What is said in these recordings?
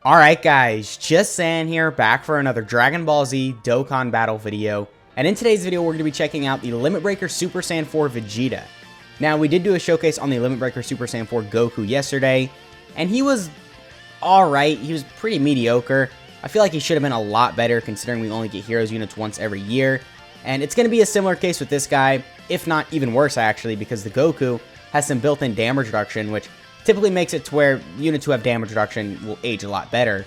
Alright guys, just San here, back for another Dragon Ball Z Dokkan battle video. And in today's video, we're going to be checking out the Limit Breaker Super Saiyan 4 VEGETA. Now, we did do a showcase on the Limit Breaker Super Saiyan 4 Goku yesterday, and he was alright. He was pretty mediocre. I feel like he should have been a lot better considering we only get Heroes units once every year. And it's going to be a similar case with this guy, if not even worse actually, because the Goku has some built-in damage reduction, which typically makes it to where units who have damage reduction will age a lot better.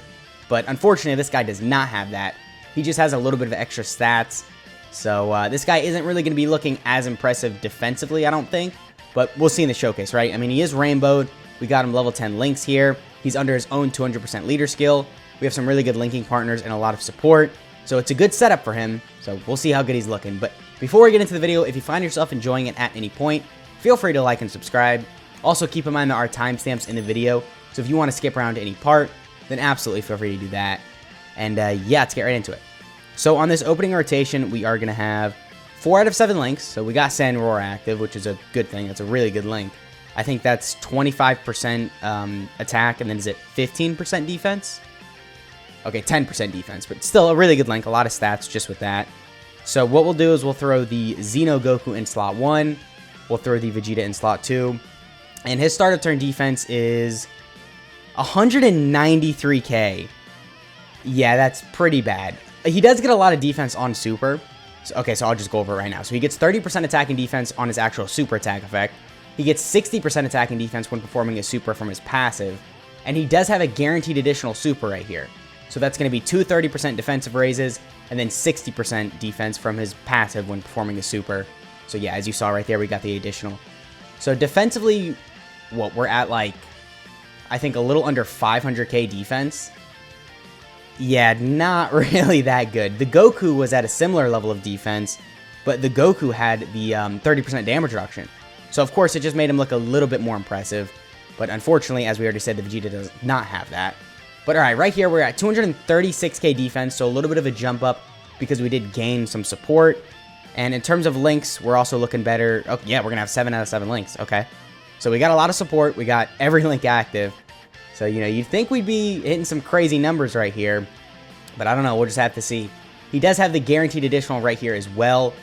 But unfortunately, this guy does not have that. He just has a little bit of extra stats. So this guy isn't really going to be looking as impressive defensively, I don't think. But we'll see in the showcase, right? I mean, he is rainbowed. We got him level 10 links here. He's under his own 200% leader skill. We have some really good linking partners and a lot of support. So it's a good setup for him. So we'll see how good he's looking. But before we get into the video, if you find yourself enjoying it at any point, feel free to like and subscribe. Also, keep in mind there are timestamps in the video, so if you want to skip around to any part, then absolutely feel free to do that. And yeah, let's get right into it. So on this opening rotation, we are going to have 4 out of 7 links. So we got Sandroar active, which is a good thing. That's a really good link. I think that's 25% attack, and then is it 15% defense? Okay, 10% defense, but still a really good link. A lot of stats just with that. So what we'll do is we'll throw the Xeno Goku in slot 1. We'll throw the Vegeta in slot 2. And his start of turn defense is 193k. Yeah, that's pretty bad. He does get a lot of defense on super. So, okay, so I'll just go over it right now. So he gets 30% attack and defense on his actual super attack effect. He gets 60% attack and defense when performing a super from his passive. And he does have a guaranteed additional super right here. So that's going to be 2 30% defensive raises and then 60% defense from his passive when performing a super. So yeah, as you saw right there, we got the additional. So defensively, what we're at, like, I think a little under 500k defense. Yeah, not really that good. The Goku was at a similar level of defense, but the Goku had the 30% damage reduction. So of course it just made him look a little bit more impressive. But unfortunately, as we already said, the Vegeta does not have that. But alright, right here we're at 236k defense, so a little bit of a jump up because we did gain some support. And in terms of links, we're also looking better. Oh yeah, we're going to have 7 out of 7 links. Okay. So we got a lot of support. We got every link active. So, you know, you'd think we'd be hitting some crazy numbers right here. But I don't know. We'll just have to see. He does have the guaranteed additional right here as well.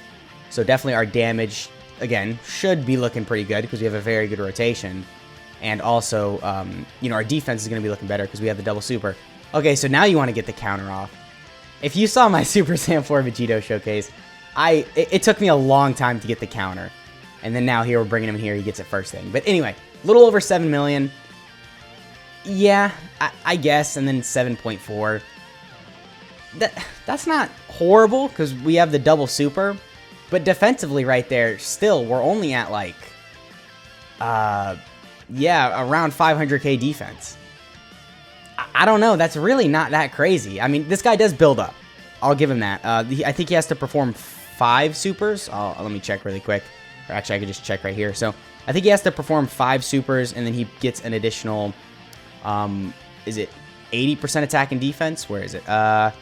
So definitely our damage, again, should be looking pretty good because we have a very good rotation. And also, you know, our defense is going to be looking better because we have the double super. Okay, so now you want to get the counter off. If you saw my Super Saiyan 4 Vegeta showcase, it took me a long time to get the counter. And then now here we're bringing him in here, he gets it first thing. But anyway, a little over 7 million. Yeah, I guess, and then 7.4. That's not horrible because we have the double super. But defensively right there, still, we're only at like, yeah, around 500k defense. I don't know, that's really not that crazy. I mean, this guy does build up. I'll give him that. I think he has to perform 5 supers. Let me check really quick. Or actually, I could just check right here. So I think he has to perform 5 supers, and then he gets an additional, is it 80% attack and defense? Where is it? No,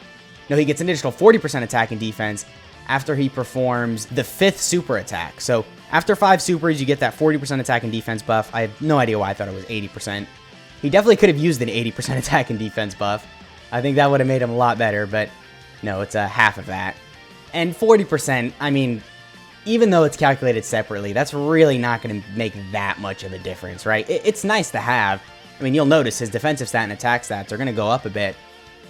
he gets an additional 40% attack and defense after he performs the 5th super attack. So after 5 supers, you get that 40% attack and defense buff. I have no idea why I thought it was 80%. He definitely could have used an 80% attack and defense buff. I think that would have made him a lot better, but no, it's half of that. And 40%, I mean, even though it's calculated separately, that's really not going to make that much of a difference, right? It's nice to have. I mean, you'll notice his defensive stat and attack stats are going to go up a bit,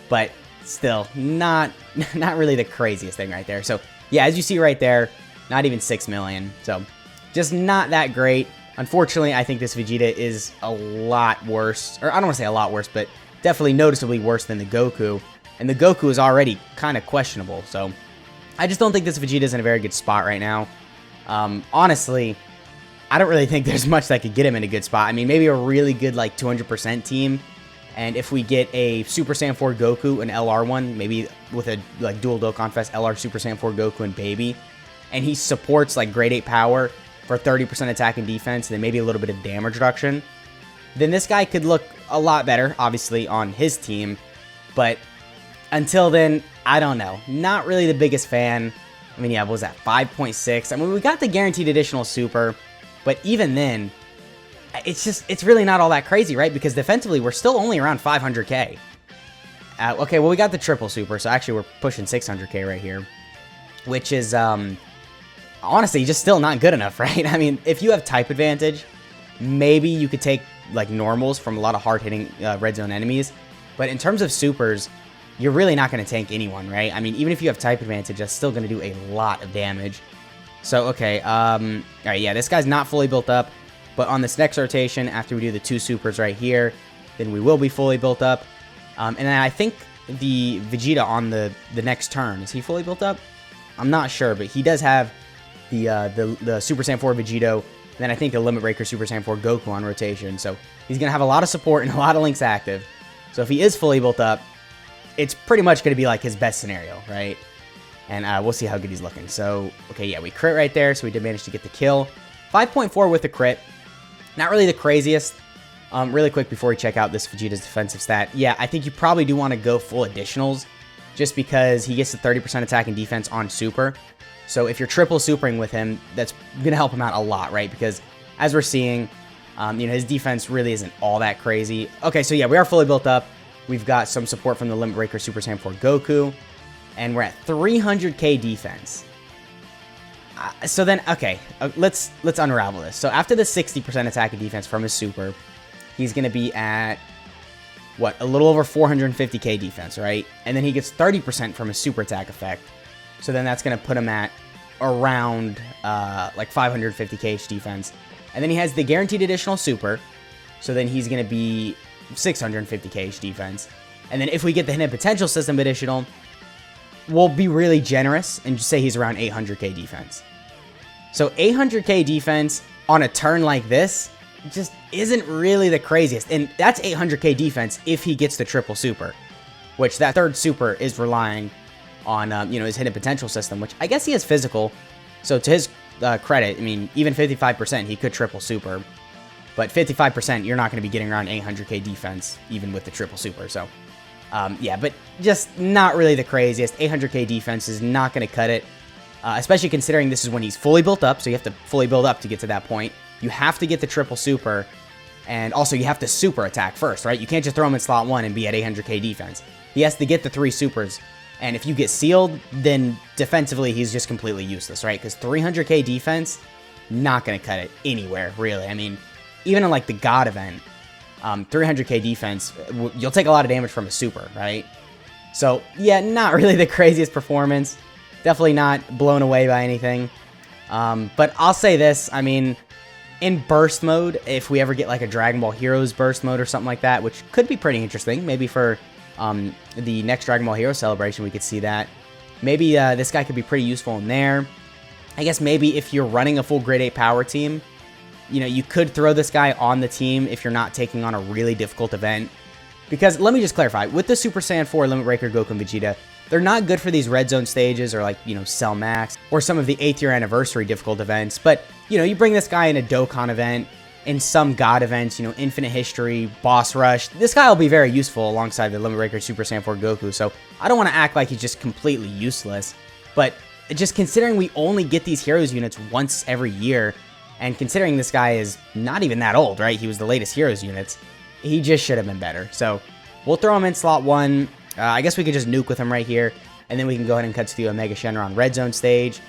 but still, not really the craziest thing right there. So, yeah, as you see right there, not even 6 million. So, just not that great. Unfortunately, I think this Vegeta is a lot worse, or I don't want to say a lot worse, but definitely noticeably worse than the Goku. And the Goku is already kind of questionable, so I just don't think this Vegeta is in a very good spot right now. Honestly, I don't really think there's much that could get him in a good spot. I mean, maybe a really good, like, 200% team. And if we get a Super Saiyan 4 Goku, an LR one, maybe with a, like, dual Dokkan Fest, LR Super Saiyan 4 Goku and Baby, and he supports, like, grade 8 power for 30% attack and defense, and then maybe a little bit of damage reduction, then this guy could look a lot better, obviously, on his team. But until then, I don't know. Not really the biggest fan. I mean, yeah, what was that? 5.6. I mean, we got the guaranteed additional super, but even then, it's really not all that crazy, right? Because defensively, we're still only around 500k. Okay, well, we got the triple super, so actually we're pushing 600k right here, which is, honestly, just still not good enough, right? I mean, if you have type advantage, maybe you could take, like, normals from a lot of hard-hitting red zone enemies, but in terms of supers, you're really not going to tank anyone, right? I mean, even if you have type advantage, that's still going to do a lot of damage. So, okay, alright, yeah, this guy's not fully built up, but on this next rotation, after we do the 2 supers right here, then we will be fully built up. And then I think the Vegeta on the next turn, is he fully built up? I'm not sure, but he does have the Super Saiyan 4 Vegeta, and then I think the Limit Breaker Super Saiyan 4 Goku on rotation. So he's going to have a lot of support and a lot of links active. So if he is fully built up, it's pretty much going to be like his best scenario, right? And we'll see how good he's looking. So, okay, yeah, we crit right there, so we did manage to get the kill. 5.4 with the crit. Not really the craziest. Really quick before we check out this Vegeta's defensive stat. Yeah, I think you probably do want to go full additionals just because he gets the 30% attack and defense on super. So if you're triple supering with him, that's going to help him out a lot, right? Because as we're seeing, you know, his defense really isn't all that crazy. Okay, so yeah, we are fully built up. We've got some support from the Limit Breaker Super Saiyan 4 Goku, and we're at 300k defense. So then, okay, let's unravel this. So after the 60% attack and defense from his super, he's going to be at, what, a little over 450k defense, right? And then he gets 30% from his super attack effect. So then that's going to put him at around, like 550k defense. And then he has the guaranteed additional super. So then he's going to be 650k defense. And then if we get the hidden potential system additional, we'll be really generous and just say he's around 800k defense. So 800k defense on a turn like this just isn't really the craziest. And that's 800k defense if he gets the triple super, which that third super is relying on, you know, his hidden potential system, which I guess he has physical. So to his credit, I mean, even 55%, he could triple super. But 55%, you're not going to be getting around 800k defense, even with the triple super. So, yeah, but just not really the craziest. 800k defense is not going to cut it, especially considering this is when he's fully built up. So you have to fully build up to get to that point. You have to get the triple super, and also you have to super attack first, right? You can't just throw him in slot 1 and be at 800k defense. He has to get the 3 supers, and if you get sealed, then defensively he's just completely useless, right? Because 300k defense, not going to cut it anywhere, really. I mean, even in like the God event, 300k defense, you'll take a lot of damage from a super, right? So yeah, not really the craziest performance. Definitely not blown away by anything. But I'll say this, I mean, in burst mode, if we ever get like a Dragon Ball Heroes burst mode or something like that, which could be pretty interesting, maybe for the next Dragon Ball Hero celebration, we could see that. Maybe this guy could be pretty useful in there. I guess maybe if you're running a full grade 8 power team, you know, you could throw this guy on the team if you're not taking on a really difficult event. Because, let me just clarify, with the Super Saiyan 4 Limit Breaker Goku and Vegeta, they're not good for these red zone stages or like, you know, Cell Max or some of the 8th year anniversary difficult events. But, you know, you bring this guy in a Dokkan event, in some God events, you know, Infinite History, Boss Rush, this guy will be very useful alongside the Limit Breaker Super Saiyan 4 Goku. So I don't want to act like he's just completely useless. But just considering we only get these Heroes units once every year, and considering this guy is not even that old, right? He was the latest Heroes units. He just should have been better. So we'll throw him in slot 1. I guess we could just nuke with him right here. And then we can go ahead and cut to the Omega Shenron Red Zone stage.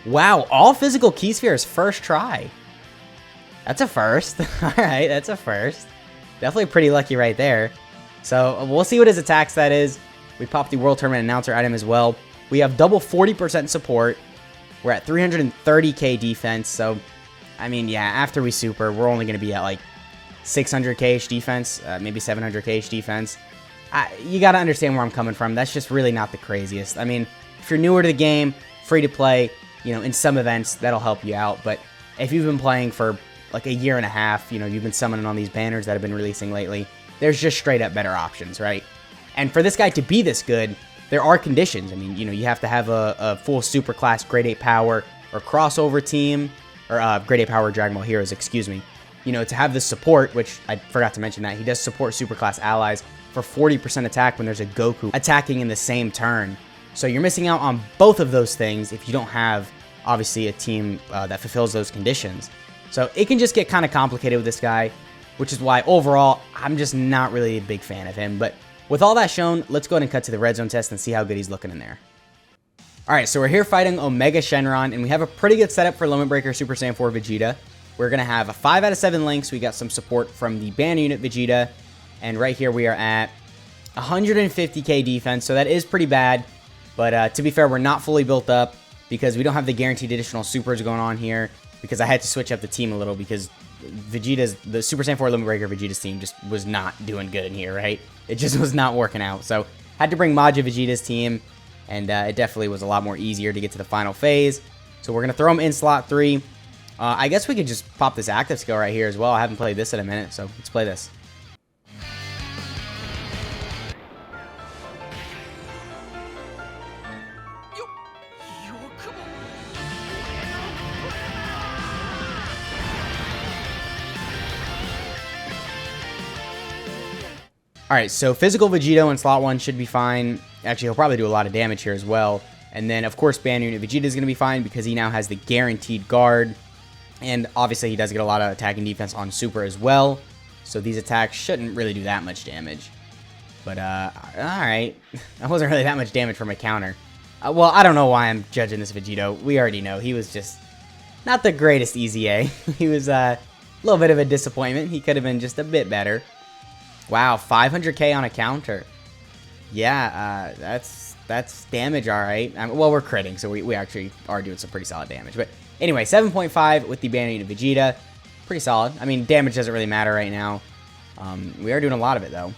Wow, all physical Key Spheres first try. That's a first. Alright, that's a first. Definitely pretty lucky right there. So we'll see what his attack stat is. We popped the World Tournament Announcer item as well. We have double 40% support. We're at 330k defense. So, I mean, yeah, after we super, we're only going to be at like 600k-ish defense, maybe 700k-ish defense. You got to understand where I'm coming from. That's just really not the craziest. I mean, if you're newer to the game, free to play, you know, in some events, that'll help you out. But if you've been playing for like a year and a half, you know, you've been summoning on these banners that have been releasing lately, there's just straight up better options, right? And for this guy to be this good, there are conditions. I mean, you know, you have to have a full super class grade 8 power or crossover team, or grade 8 power Dragon Ball Heroes, excuse me. You know, to have the support, which I forgot to mention that, he does support superclass allies for 40% attack when there's a Goku attacking in the same turn. So you're missing out on both of those things if you don't have, obviously, a team that fulfills those conditions. So it can just get kind of complicated with this guy, which is why overall, I'm just not really a big fan of him. But with all that shown, let's go ahead and cut to the red zone test and see how good he's looking in there. Alright, so we're here fighting Omega Shenron, and we have a pretty good setup for Limit Breaker Super Saiyan 4 Vegeta. We're going to have a 5 out of 7 links. We got some support from the banner unit Vegeta, and right here we are at 150k defense, so that is pretty bad. But to be fair, we're not fully built up because we don't have the guaranteed additional supers going on here, because I had to switch up the team a little because the Super Saiyan 4 Limit Breaker Vegeta's team just was not doing good in here, right? It just was not working out. So had to bring Maja Vegeta's team, and it definitely was a lot more easier to get to the final phase. So we're going to throw him in slot 3. I guess we could just pop this active skill right here as well. I haven't played this in a minute, so let's play this. Alright, so physical Vegeta in slot 1 should be fine. Actually, he'll probably do a lot of damage here as well. And then, of course, banner unit Vegeta is going to be fine because he now has the guaranteed guard. And obviously, he does get a lot of attack and defense on Super as well. So these attacks shouldn't really do that much damage. But, alright. That wasn't really that much damage from a counter. Well, I don't know why I'm judging this Vegito. We already know. He was just not the greatest EZA. He was a little bit of a disappointment. He could have been just a bit better. Wow, 500k on a counter. Yeah, that's damage, all right. Well, we're critting, so we actually are doing some pretty solid damage. But anyway, 7.5 with the banner unit Vegeta. Pretty solid. I mean, damage doesn't really matter right now. We are doing a lot of it, though.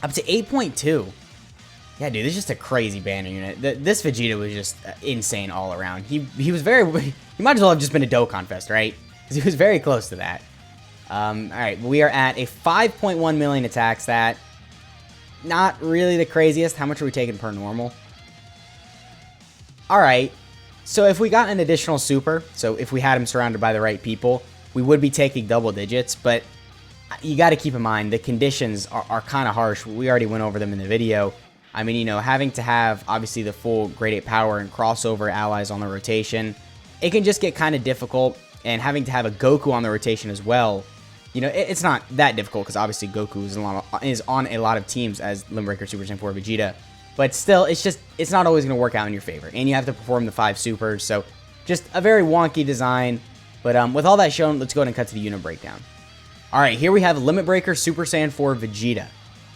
Up to 8.2. Yeah, dude, this is just a crazy banner unit. This Vegeta was just insane all around. He was very... He might as well have just been a Dokkan Fest, right? Because he was very close to that. Alright, we are at a 5.1 million attack stat. Not really the craziest. How much are we taking per normal? Alright, so if we got an additional super, so if we had him surrounded by the right people, we would be taking double digits, but you got to keep in mind, the conditions are kind of harsh. We already went over them in the video. I mean, you know, having to have, obviously, the full grade 8 power and crossover allies on the rotation, it can just get kind of difficult, and having to have a Goku on the rotation as well, you know, it's not that difficult because obviously Goku is on a lot of teams as Limit Breaker Super Saiyan 4 Vegeta. But still, it's not always going to work out in your favor. And you have to perform the 5 supers. So just a very wonky design. But with all that shown, let's go ahead and cut to the unit breakdown. Alright, here we have Limit Breaker Super Saiyan 4 Vegeta.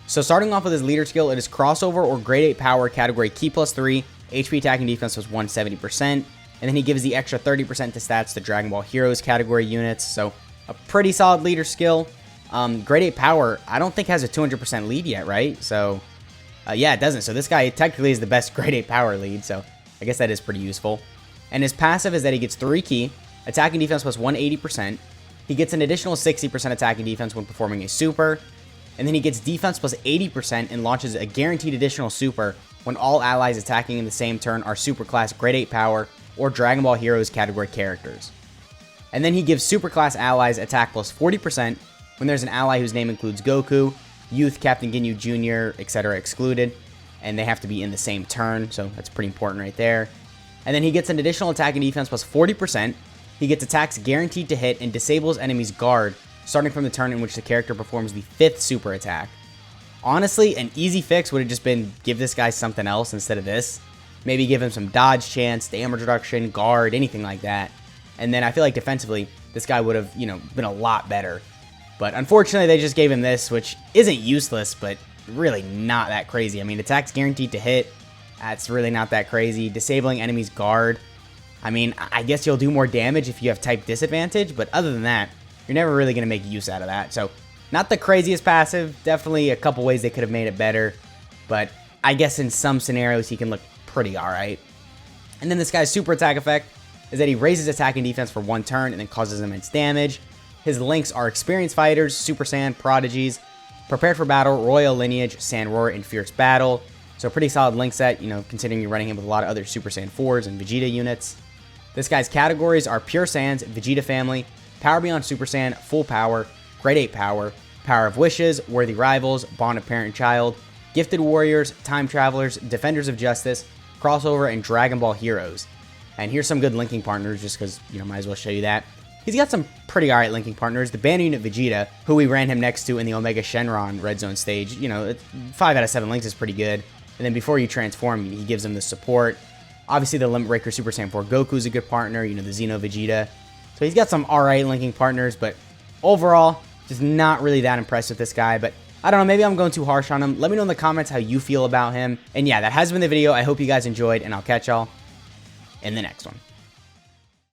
So starting off with his leader skill, it is crossover or grade 8 power category Ki plus 3. HP attack and defense was 170%. And then he gives the extra 30% to stats to Dragon Ball Heroes category units. So a pretty solid leader skill. Grade 8 power, I don't think has a 200% lead yet, right? So, yeah, it doesn't. So this guy technically is the best grade 8 power lead, so I guess that is pretty useful. And his passive is that he gets 3 Ki, attack and defense plus 180%. He gets an additional 60% attack and defense when performing a super. And then he gets defense plus 80% and launches a guaranteed additional super when all allies attacking in the same turn are super class grade 8 power or Dragon Ball Heroes category characters. And then he gives superclass allies attack plus 40% when there's an ally whose name includes Goku, Youth, Captain Ginyu Jr., etc. excluded, and they have to be in the same turn, so that's pretty important right there. And then he gets an additional attack and defense plus 40%. He gets attacks guaranteed to hit and disables enemies' guard starting from the turn in which the character performs the 5th super attack. Honestly, an easy fix would have just been give this guy something else instead of this. Maybe give him some dodge chance, damage reduction, guard, anything like that. And then I feel like defensively, this guy would have, you know, been a lot better. But unfortunately, they just gave him this, which isn't useless, but really not that crazy. I mean, attacks guaranteed to hit. That's really not that crazy. Disabling enemies' guard. I mean, I guess you'll do more damage if you have type disadvantage, but other than that, you're never really going to make use out of that. So, not the craziest passive. Definitely a couple ways they could have made it better. But I guess in some scenarios, he can look pretty alright. And then this guy's super attack effect is that he raises attack and defense for 1 turn and then causes immense damage. His links are Experienced Fighters, Super Saiyan, Prodigies, Prepared for Battle, Royal Lineage, Sandroar, and Fierce Battle. So pretty solid link set, you know, considering you're running him with a lot of other Super Saiyan 4s and Vegeta units. This guy's categories are Pure Saiyans, Vegeta Family, Power Beyond Super Saiyan, Full Power, Grade 8 Power, Power of Wishes, Worthy Rivals, Bond of Parent-Child, Gifted Warriors, Time Travelers, Defenders of Justice, Crossover, and Dragon Ball Heroes. And here's some good linking partners, just because, you know, might as well show you that. He's got some pretty alright linking partners. The Band Unit Vegeta, who we ran him next to in the Omega Shenron Red Zone stage, you know, 5 out of 7 links is pretty good. And then before you transform, he gives him the support. Obviously, the Limit Breaker Super Saiyan 4 Goku's a good partner, you know, the Xeno Vegeta. So he's got some alright linking partners, but overall, just not really that impressed with this guy. But I don't know, maybe I'm going too harsh on him. Let me know in the comments how you feel about him. And yeah, that has been the video. I hope you guys enjoyed, and I'll catch y'all in the next one.